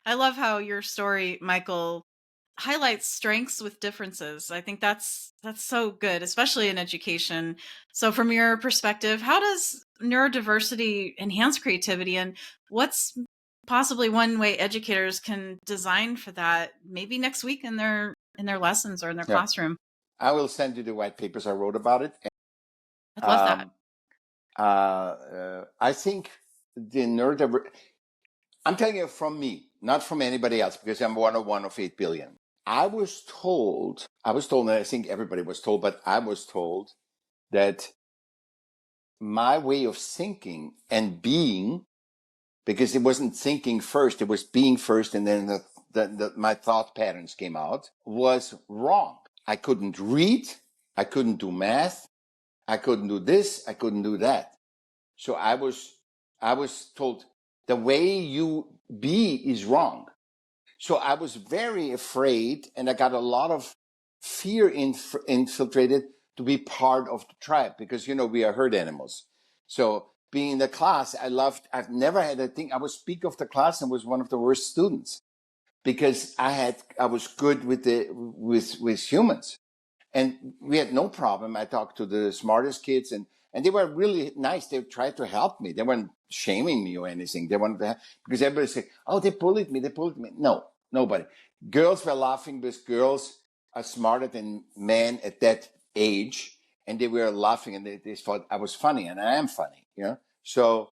I love how your story, Michael, highlights strengths with differences. I think that's so good, especially in education. So from your perspective, how does neurodiversity enhance creativity, and what's possibly one way educators can design for that maybe next week in their lessons or in their Yeah, classroom? I will send you the white papers I wrote about it. I'd love that. Um, I think the neurodiversity. I'm telling you from me, not from anybody else, because I'm 101 of 8 billion. I was told, and I think everybody was told, but I was told that my way of thinking and being, because it wasn't thinking first, it was being first, and then my thought patterns came out, was wrong. I couldn't read, I couldn't do math, I couldn't do this, I couldn't do that. So I was told the way you be is wrong. So I was very afraid, and I got a lot of fear infiltrated to be part of the tribe, because we are herd animals. So being in the class, I've never had a thing. I was speak of the class and was one of the worst students, because I was good with humans, and we had no problem. I talked to the smartest kids, and they were really nice. They tried to help me. They weren't shaming me or anything. They wanted to because everybody said, "Oh, they bullied me. They bullied me." No, nobody. Girls were laughing because girls are smarter than men at that age, and they were laughing, and they thought I was funny, and I am funny. So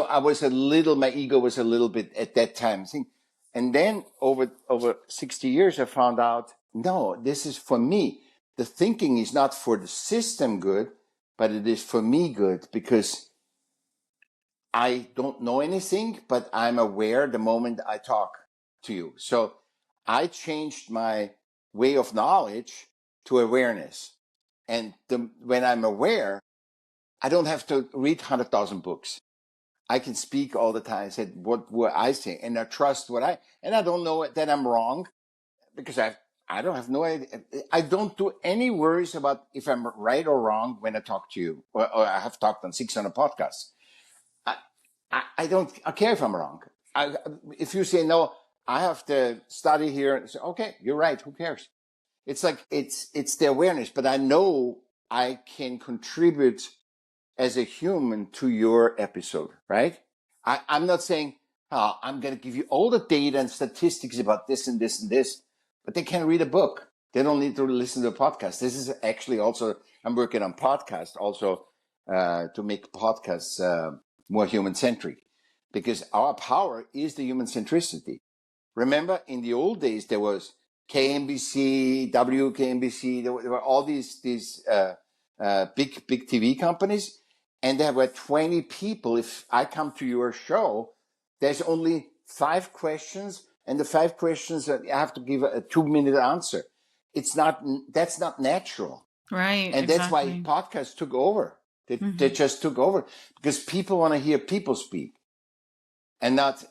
I was my ego was a little bit at that time. And then over 60 years, I found out, no, this is for me. The thinking is not for the system good, but it is for me good, because I don't know anything, but I'm aware the moment I talk to you. So I changed my way of knowledge to awareness. And when I'm aware, I don't have to read 100,000 books. I can speak all the time. I said what I say, and I trust and I don't know that I'm wrong, because I don't have no idea. I don't do any worries about if I'm right or wrong when I talk to you, or I have talked on 600 podcasts. I, I don't care if I'm wrong. If you say no, I have to study here, and say, okay, you're right. Who cares? It's like it's the awareness, but I know I can contribute as a human to your episode, right? I'm not saying, oh, I'm going to give you all the data and statistics about this and this and this, but they can read a book. They don't need to listen to a podcast. This is actually also, I'm working on podcasts also to make podcasts more human centric, because our power is the human centricity. Remember, in the old days, there was KMBC, WKMBC, there were all these big TV companies, and there were 20 people. If I come to your show, there's only 5 questions, and the 5 questions I have to give a 2-minute answer. That's not natural. Right, And that's why exactly. podcasts took over. They Hmm. just took over, because people want to hear people speak, and not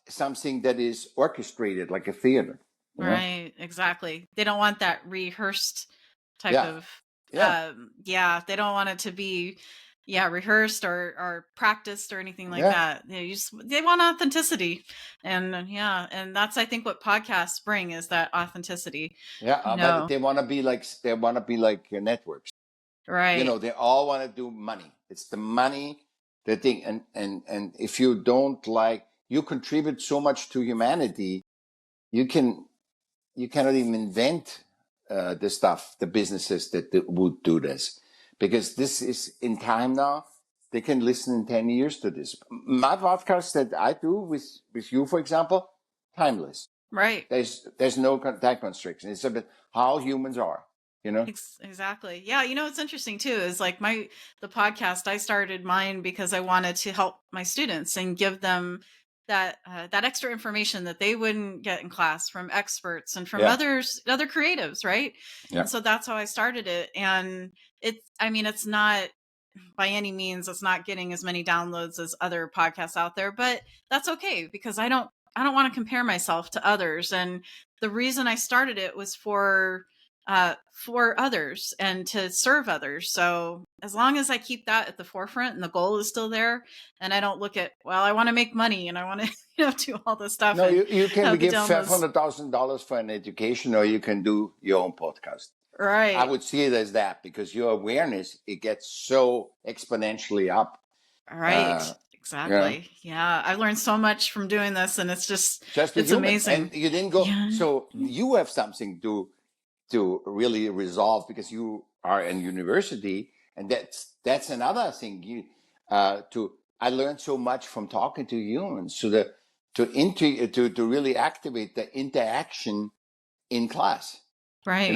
something that is orchestrated like a theater. Right, exactly. They don't want that rehearsed type Yeah, of yeah, yeah, they don't want it to be rehearsed or practiced or anything like yeah, that. They want authenticity. And and that's I think what podcasts bring is that authenticity. yeah. You But know. they want to be like networks. Right. They all want to do money. It's the money, the thing. And if you don't you contribute so much to humanity, you cannot even invent the businesses that would do this, because this is in time now. They can listen in 10 years to this. My podcast that I do with you, for example, timeless. Right. There's no time constriction. It's about how humans are. Exactly. Yeah, it's interesting too is like the podcast I started mine because I wanted to help my students and give them that extra information that they wouldn't get in class from experts and from Yeah, other creatives, right? yeah. And so that's how I started it, and it's not by any means it's not getting as many downloads as other podcasts out there, but that's okay because I don't want to compare myself to others. And the reason I started it was for for others and to serve others. So as long as I keep that at the forefront and the goal is still there, and I don't look at, well, I want to make money and I want to do all this stuff No, and you can go give down those. $500,000 for an education, or you can do your own podcast. I Right. would see it as that, because your awareness, it gets so exponentially up. Right. Uh, you know, Exactly. Yeah. I've learned so much from doing this, and just be it's human, and amazing. you didn't go. Yeah. So you have something to really resolve, because you are in university, and that's another thing. I learned so much from talking to humans, so to really activate the interaction in class. Right.